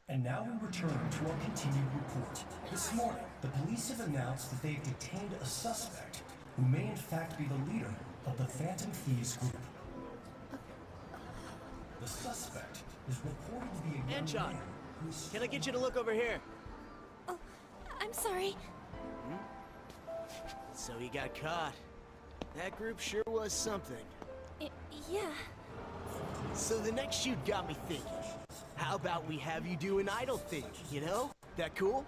And now we return to our continued report. This morning, the police have announced that they have detained a suspect who may in fact be the leader of the Phantom Thieves group. The suspect is reported to be a young Anshot, man who is... can I get you to look over here? Oh, I'm sorry. So he got caught. That group sure was something. Yeah. So the next shoot got me thinking. How about we have you do an idol thing, you know? That cool?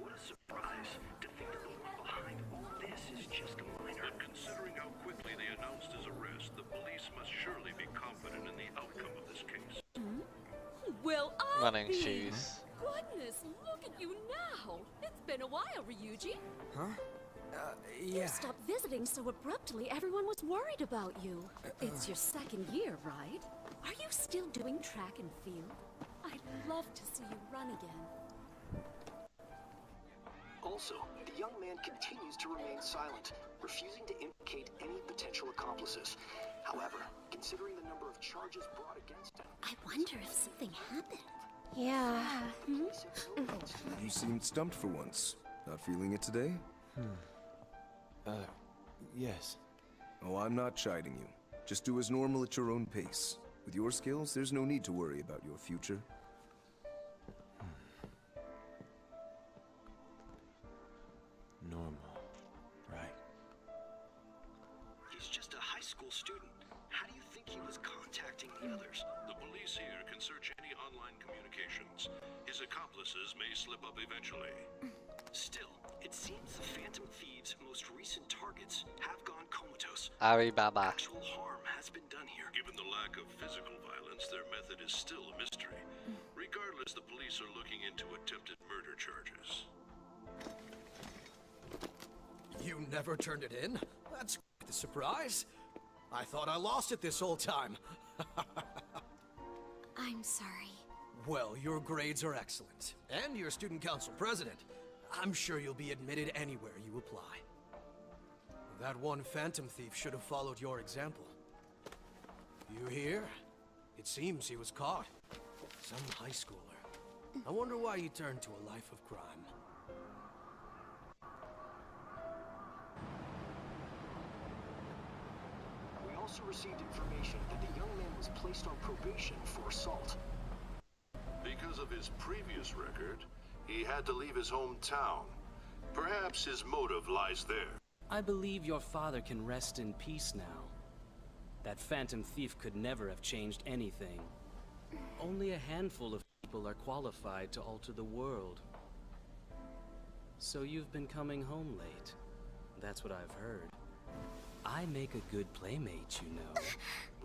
What a surprise to think that the one behind all this is just a minor. But considering how quickly they announced his arrest, the police must surely be confident in the outcome of this case. Well, Running shoes. Goodness, look at you now. It's been a while, Ryuji. Huh? You stopped visiting so abruptly, everyone was worried about you. It's your second year, right? Are you still doing track and field? I'd love to see you run again. Also, the young man continues to remain silent, refusing to implicate any potential accomplices. However, considering the number of charges brought against him... I wonder if something happened. Yeah. You seemed stumped for once. Not feeling it today? Yes. Oh, I'm not chiding you. Just do as normal at your own pace. With your skills, there's no need to worry about your future. Normal. Right. He's just a high school student. How do you think he was contacting the others? The police here can search any online communications. His accomplices may slip up eventually. Still, it seems the Phantom Thieves' most recent targets have gone comatose. Alibaba. Actual harm has been done here. Given the lack of physical violence, their method is still a mystery. Regardless, the police are looking into attempted murder charges. You never turned it in? That's the surprise. I thought I lost it this whole time. I'm sorry. Well, your grades are excellent. And you're student council president. I'm sure you'll be admitted anywhere you apply. That one phantom thief should have followed your example. You hear? It seems he was caught. Some high schooler. I wonder why he turned to a life of crime. We also received information that the young man was placed on probation for assault. Because of his previous record, he had to leave his hometown. Perhaps his motive lies there. I believe your father can rest in peace now. That phantom thief could never have changed anything. Only a handful of people are qualified to alter the world. So you've been coming home late. That's what I've heard. I make a good playmate, you know.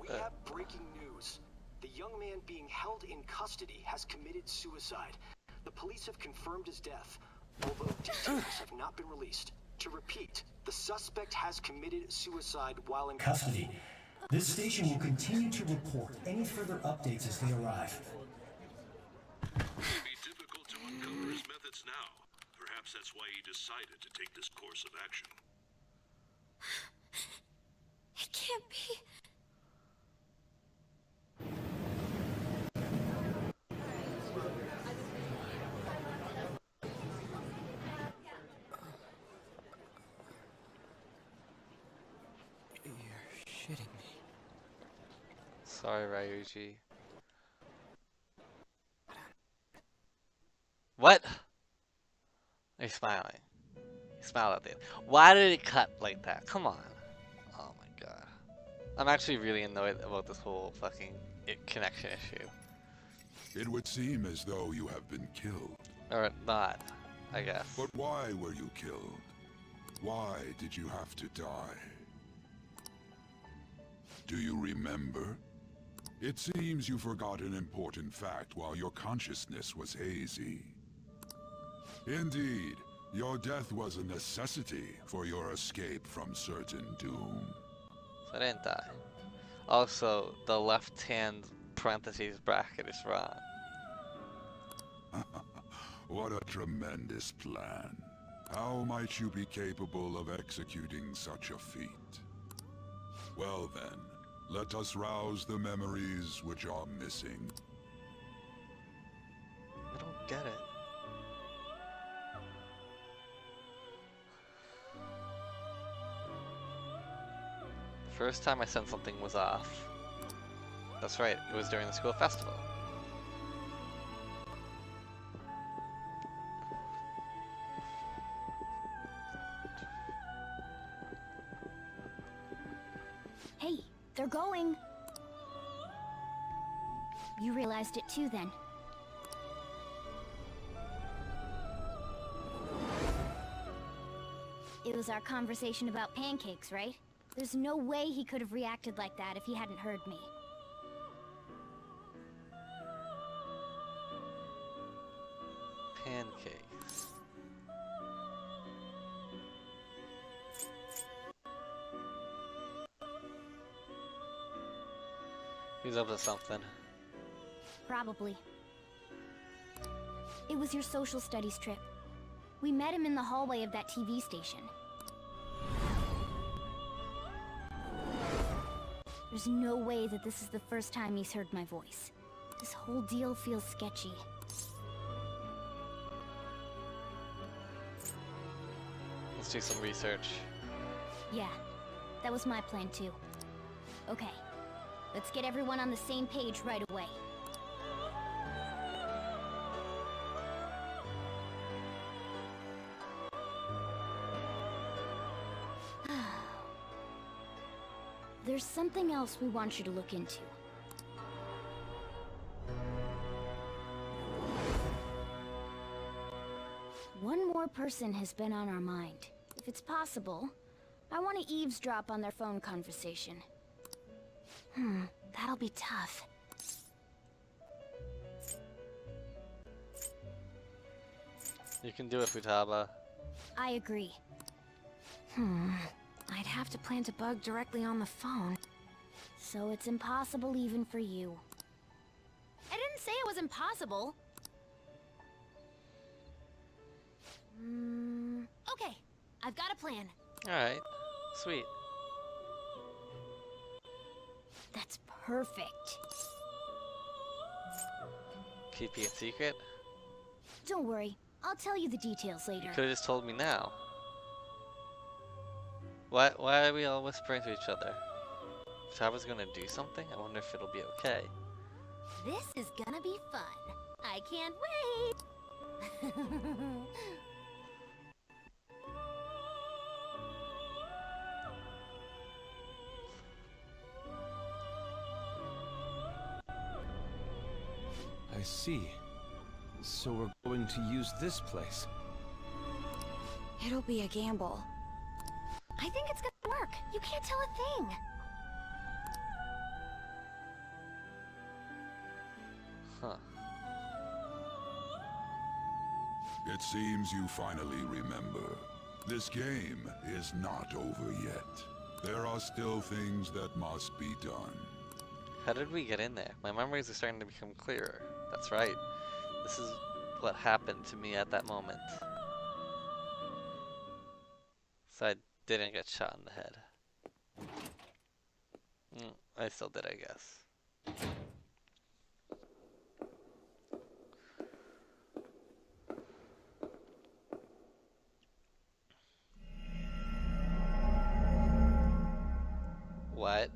We have breaking news. The young man being held in custody has committed suicide. The police have confirmed his death, although details have not been released. To repeat, the suspect has committed suicide while in custody. This station will continue to report any further updates as they arrive. It would be difficult to uncover his methods now. Perhaps that's why he decided to take this course of action. It can't be. You're shitting me. Sorry, Ryuji. What? He's smiling. He smiled at the end. Why did it cut like that? Come on. Oh my god. I'm actually really annoyed about this whole fucking connection issue. It would seem as though you have been killed. Or not, I guess. But why were you killed? Why did you have to die? Do you remember? It seems you forgot an important fact while your consciousness was hazy. Indeed, your death was a necessity for your escape from certain doom. So I didn't die. Also, the left-hand parentheses bracket is wrong. What a tremendous plan. How might you be capable of executing such a feat? Well then, let us rouse the memories which are missing. First time I sensed something was off. That's right, it was during the school festival. Hey, they're going. You realized it too, then. It was our conversation about pancakes, right? There's no way he could have reacted like that if he hadn't heard me. Pancakes. He's up to something. Probably. It was your social studies trip. We met him in the hallway of that TV station. There's no way that this is the first time he's heard my voice. This whole deal feels sketchy. Let's do some research. Yeah, that was my plan too. Okay, let's get everyone on the same page right away. There's something else we want you to look into. One more person has been on our mind. If it's possible, I want to eavesdrop on their phone conversation. That'll be tough. You can do it, Futaba. I agree. I'd have to plant a bug directly on the phone. So it's impossible even for you. I didn't say it was impossible. Okay, I've got a plan. Alright, sweet. That's perfect. Keeping it secret? Don't worry, I'll tell you the details later. You could have just told me now. Why are we all whispering to each other? If Futaba's gonna do something, I wonder if it'll be okay. This is gonna be fun. I can't wait. I see. So we're going to use this place. It'll be a gamble. I think it's gonna work. You can't tell a thing. Huh. It seems you finally remember. This game is not over yet. There are still things that must be done. How did we get in there? My memories are starting to become clearer. That's right. This is what happened to me at that moment. So I didn't get shot in the head. I still did, I guess. What?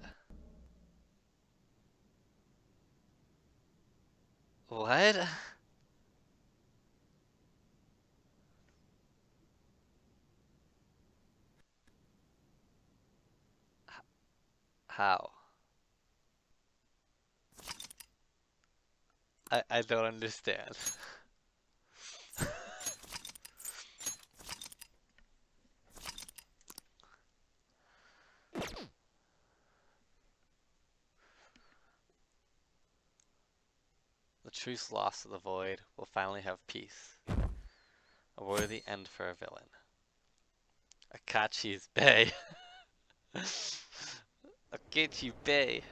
What? How? I don't understand. The truce lost to the void will finally have peace. A worthy end for a villain. Akachi's Bay. Akachi Bay.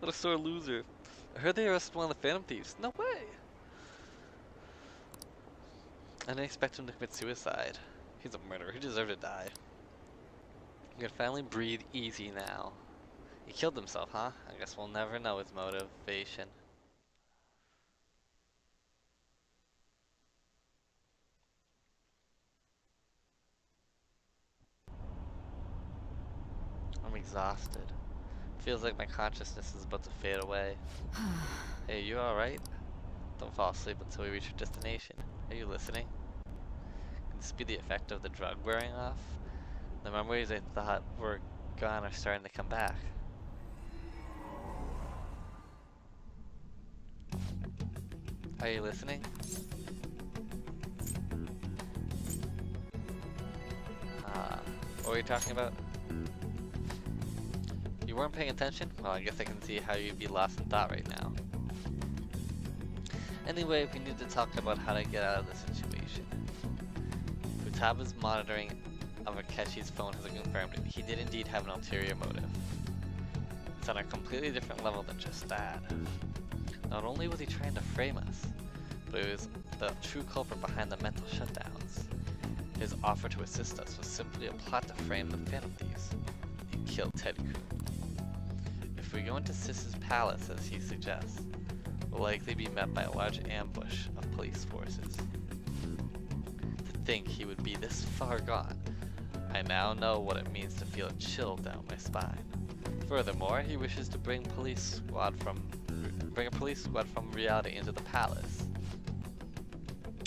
What a sore loser. I heard they arrested one of the Phantom Thieves. No way! I didn't expect him to commit suicide. He's a murderer. He deserved to die. You can finally breathe easy now. He killed himself, huh? I guess we'll never know his motivation. exhausted. Feels like my consciousness is about to fade away. Hey, you alright? Don't fall asleep until we reach your destination. Are you listening? Can this be the effect of the drug wearing off? The memories I thought were gone are starting to come back. Are you listening? What were you talking about? You weren't paying attention? Well, I guess I can see how you'd be lost in thought right now. Anyway, we need to talk about how to get out of this situation. Futaba's monitoring of Akeshi's phone has confirmed it. He did indeed have an ulterior motive. It's on a completely different level than just that. Not only was he trying to frame us, but it was the true culprit behind the mental shutdowns. His offer to assist us was simply a plot to frame the Phantom Thieves and kill Ted Kuhn. If we go into Sis's palace, as he suggests, we'll likely be met by a large ambush of police forces. To think he would be this far gone, I now know what it means to feel a chill down my spine. Furthermore, he wishes to bring a police squad from reality into the palace.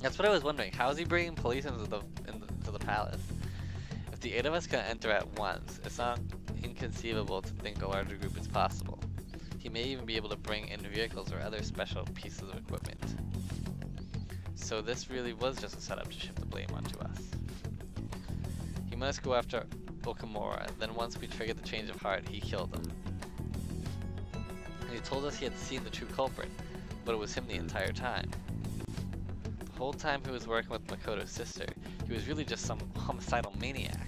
That's what I was wondering. How is he bringing police into the palace? If the 8 of us can enter at once, it's not inconceivable to think a larger group is possible. He may even be able to bring in vehicles or other special pieces of equipment. So this really was just a setup to shift the blame onto us. He must go after Okamura, then once we triggered the change of heart, he killed him. And he told us he had seen the true culprit, but it was him the entire time. The whole time he was working with Makoto's sister, he was really just some homicidal maniac.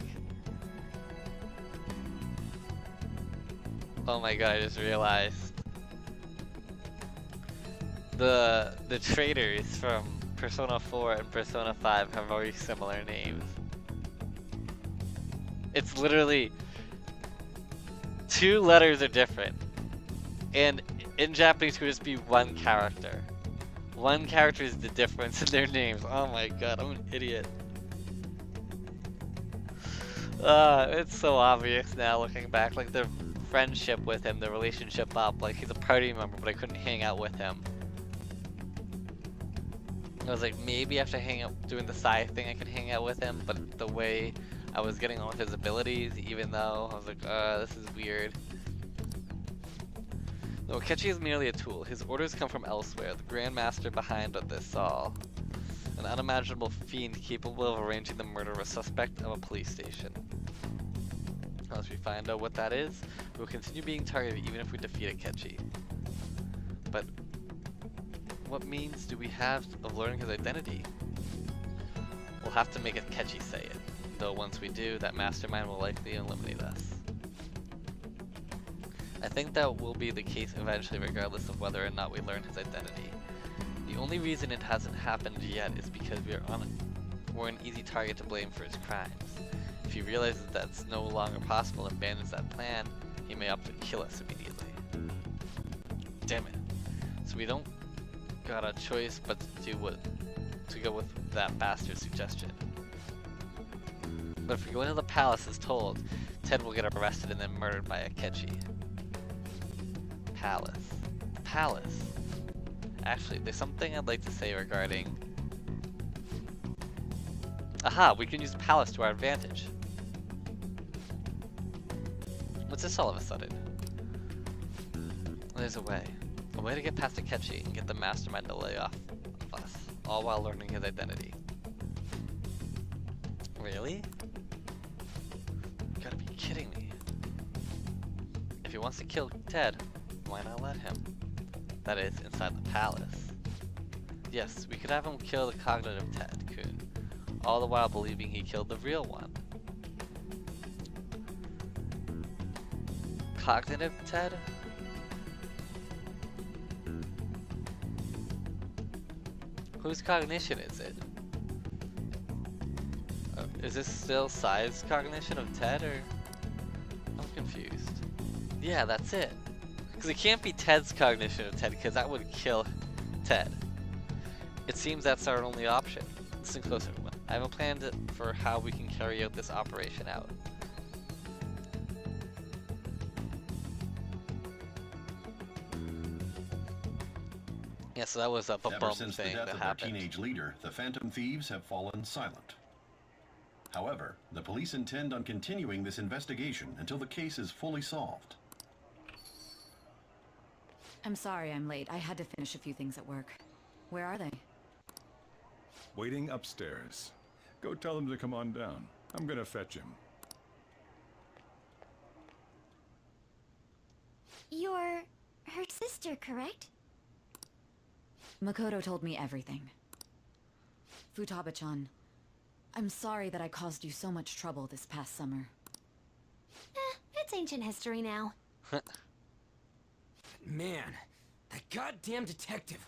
Oh my god, I just realized. The traitors from Persona 4 and Persona 5 have very similar names. It's literally 2 letters are different. And in Japanese it would just be one character. One character is the difference in their names. Oh my god, I'm an idiot. It's so obvious now looking back, like the friendship with him, the relationship up, like he's a party member but I couldn't hang out with him. I was like, maybe after doing the side thing I could hang out with him, but the way I was getting on with his abilities, even though I was like, this is weird. No, Akechi is merely a tool. His orders come from elsewhere, the Grandmaster behind this all. An unimaginable fiend capable of arranging the murder of a suspect of a police station. Once we find out what that is, we will continue being targeted even if we defeat Akechi. But what means do we have of learning his identity? We'll have to make Akechi say it, though once we do, that mastermind will likely eliminate us. I think that will be the case eventually regardless of whether or not we learn his identity. The only reason it hasn't happened yet is because we're an easy target to blame for his crimes. If he realizes that's no longer possible and abandons that plan, he may opt to kill us immediately. Damn it. So we don't got a choice but to go with that bastard's suggestion. But if we go into the palace as told, Ted will get arrested and then murdered by Akechi. Palace. Actually, there's something I'd like to say regarding... Aha! We can use the palace to our advantage. What's this all of a sudden? There's a way. A way to get past Akechi and get the mastermind to lay off of us, all while learning his identity. Really? You gotta be kidding me. If he wants to kill Ted, why not let him? That is, inside the palace. Yes, we could have him kill the cognitive Ted Kuhn, all the while believing he killed the real one. Cognitive Ted? Whose cognition is it? Is this still Sai's cognition of Ted, or? I'm confused. Yeah, that's it. Because it can't be Ted's cognition of Ted, because that would kill Ted. It seems that's our only option. Listen closer. I have a plan for how we can carry out this operation out. Yeah, so that was a Ever bump since the thing death that of their happened. teenage leader, the Phantom Thieves have fallen silent. However, the police intend on continuing this investigation until the case is fully solved. I'm sorry I'm late. I had to finish a few things at work. Where are they? Waiting upstairs. Go tell them to come on down. I'm gonna fetch him. You're her sister, correct? Makoto told me everything. Futaba-chan, I'm sorry that I caused you so much trouble this past summer. It's ancient history now. Man, that goddamn detective.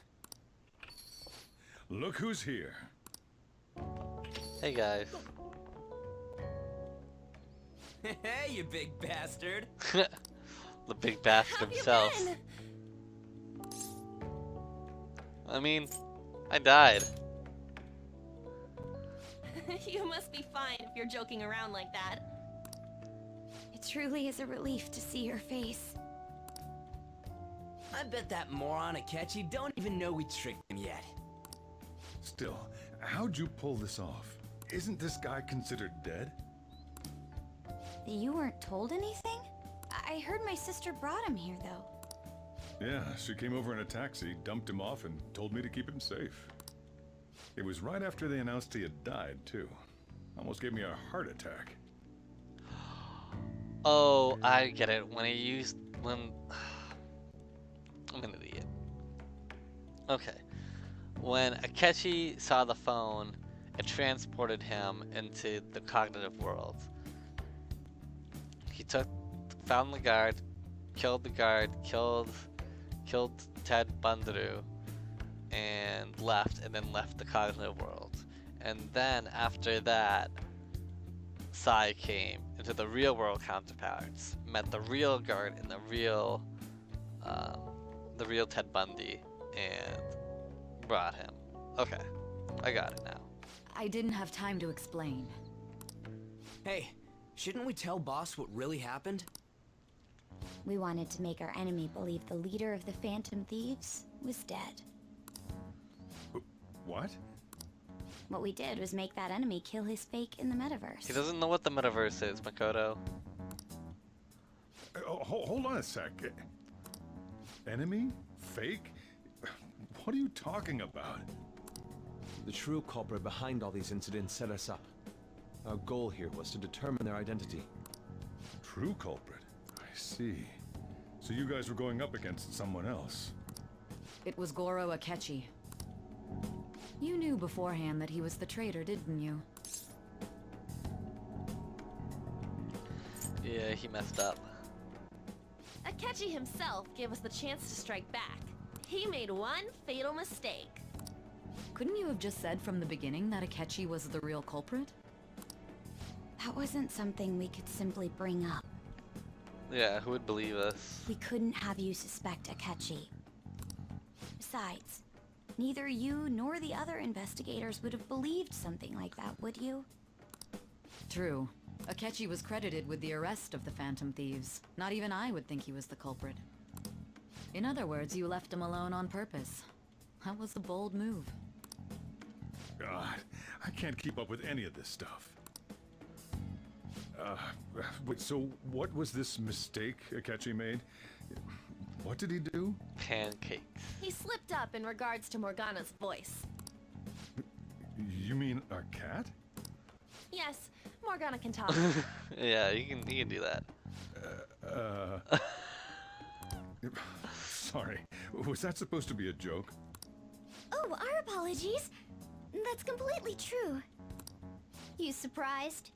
Look who's here. Hey guys. Hey, you big bastard. The big bastard himself. I mean, I died. You must be fine if you're joking around like that. It truly is a relief to see your face. I bet that moron Akechi don't even know we tricked him yet. Still, how'd you pull this off? Isn't this guy considered dead? You weren't told anything? I heard my sister brought him here, though. Yeah, she came over in a taxi, dumped him off, and told me to keep him safe. It was right after they announced he had died, too. Almost gave me a heart attack. Oh, I get it. When I'm an idiot. Okay. When Akechi saw the phone, it transported him into the cognitive world. He found the guard, killed the guard, killed Ted Bundaru, and then left the cognitive world. And then after that, Sai came into the real world counterparts, met the real guard and the real Ted Bundy, and brought him. Okay, I got it now. I didn't have time to explain. Hey, shouldn't we tell boss what really happened? We wanted to make our enemy believe the leader of the Phantom Thieves was dead. What? What we did was make that enemy kill his fake in the metaverse. He doesn't know what the metaverse is, Makoto. Hold on a sec. Enemy? Fake? What are you talking about? The true culprit behind all these incidents set us up. Our goal here was to determine their identity. True culprit? I see. So you guys were going up against someone else. It was Goro Akechi. You knew beforehand that he was the traitor, didn't you? Yeah, he messed up. Akechi himself gave us the chance to strike back. He made one fatal mistake. Couldn't you have just said from the beginning that Akechi was the real culprit? That wasn't something we could simply bring up. Yeah, who would believe us? We couldn't have you suspect Akechi. Besides, neither you nor the other investigators would have believed something like that, would you? True. Akechi was credited with the arrest of the Phantom Thieves. Not even I would think he was the culprit. In other words, you left him alone on purpose. That was a bold move. God, I can't keep up with any of this stuff. Wait, so what was this mistake Akechi made? What did he do? Pancakes. He slipped up in regards to Morgana's voice. You mean our cat? Yes, Morgana can talk. Yeah, he can do that. Sorry, was that supposed to be a joke? Oh, our apologies. That's completely true. You surprised?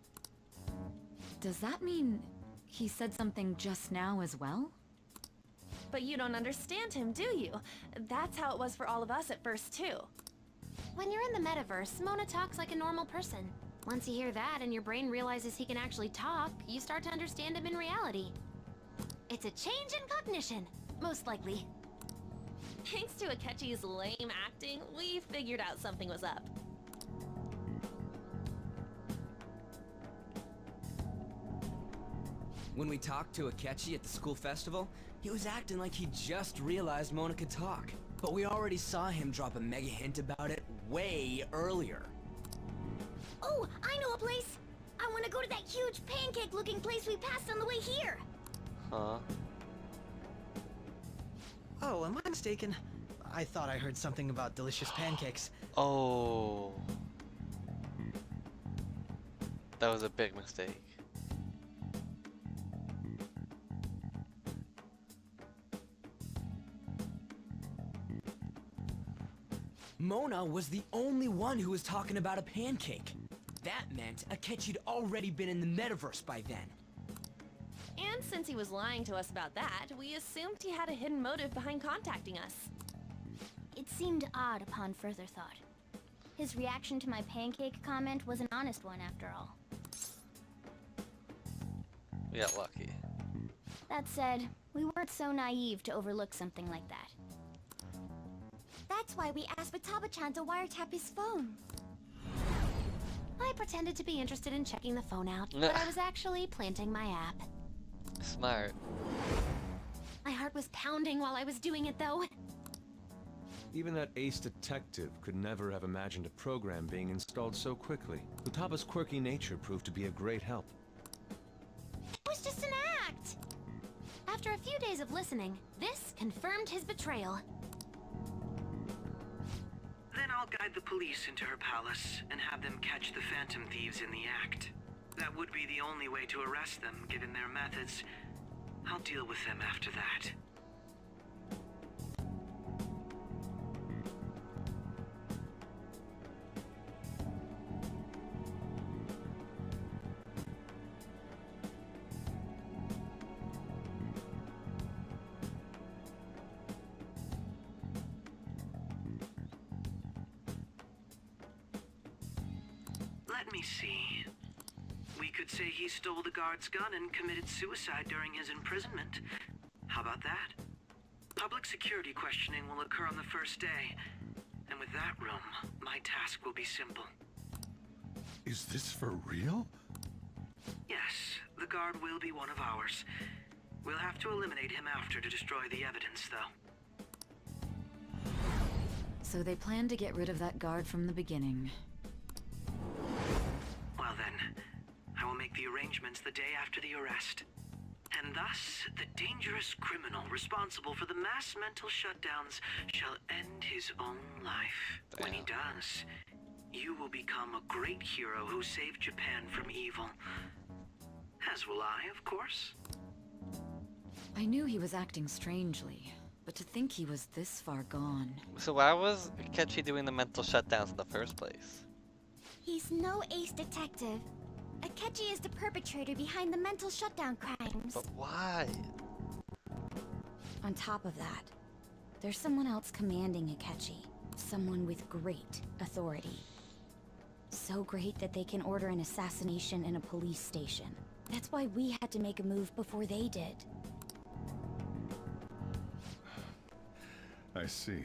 Does that mean he said something just now as well? But you don't understand him, do you? That's how it was for all of us at first, too. When you're in the metaverse, Mona talks like a normal person. Once you hear that and your brain realizes he can actually talk, you start to understand him in reality. It's a change in cognition, most likely. Thanks to Akechi's lame acting, we figured out something was up. When we talked to Akechi at the school festival, he was acting like he just realized Mona could talk. But we already saw him drop a mega hint about it way earlier. Oh, I know a place! I want to go to that huge pancake-looking place we passed on the way here! Huh? Oh, am I mistaken? I thought I heard something about delicious pancakes. Oh. That was a big mistake. Mona was the only one who was talking about a pancake. That meant Akechi'd already been in the metaverse by then. And since he was lying to us about that, we assumed he had a hidden motive behind contacting us. It seemed odd upon further thought. His reaction to my pancake comment was an honest one after all. We got lucky. That said, we weren't so naive to overlook something like that. That's why we asked Futaba-chan to wiretap his phone. I pretended to be interested in checking the phone out, but I was actually planting my app. Smart. My heart was pounding while I was doing it, though. Even that ace detective could never have imagined a program being installed so quickly. Futaba's quirky nature proved to be a great help. It was just an act! After a few days of listening, this confirmed his betrayal. Then I'll guide the police into her palace and have them catch the Phantom Thieves in the act. That would be the only way to arrest them, given their methods. I'll deal with them after that. Let me see. We could say he stole the guard's gun and committed suicide during his imprisonment. How about that? Public security questioning will occur on the first day. And with that room, my task will be simple. Is this for real? Yes, the guard will be one of ours. We'll have to eliminate him after to destroy the evidence, though. So they planned to get rid of that guard from the beginning. Well then, I will make the arrangements the day after the arrest. And thus, the dangerous criminal responsible for the mass mental shutdowns shall end his own life. Damn. When he does, you will become a great hero who saved Japan from evil. As will I, of course. I knew he was acting strangely, but to think he was this far gone. So why was Akechi doing the mental shutdowns in the first place? He's no ace detective. Akechi is the perpetrator behind the mental shutdown crimes. But why? On top of that, there's someone else commanding Akechi. Someone with great authority. So great that they can order an assassination in a police station. That's why we had to make a move before they did. I see.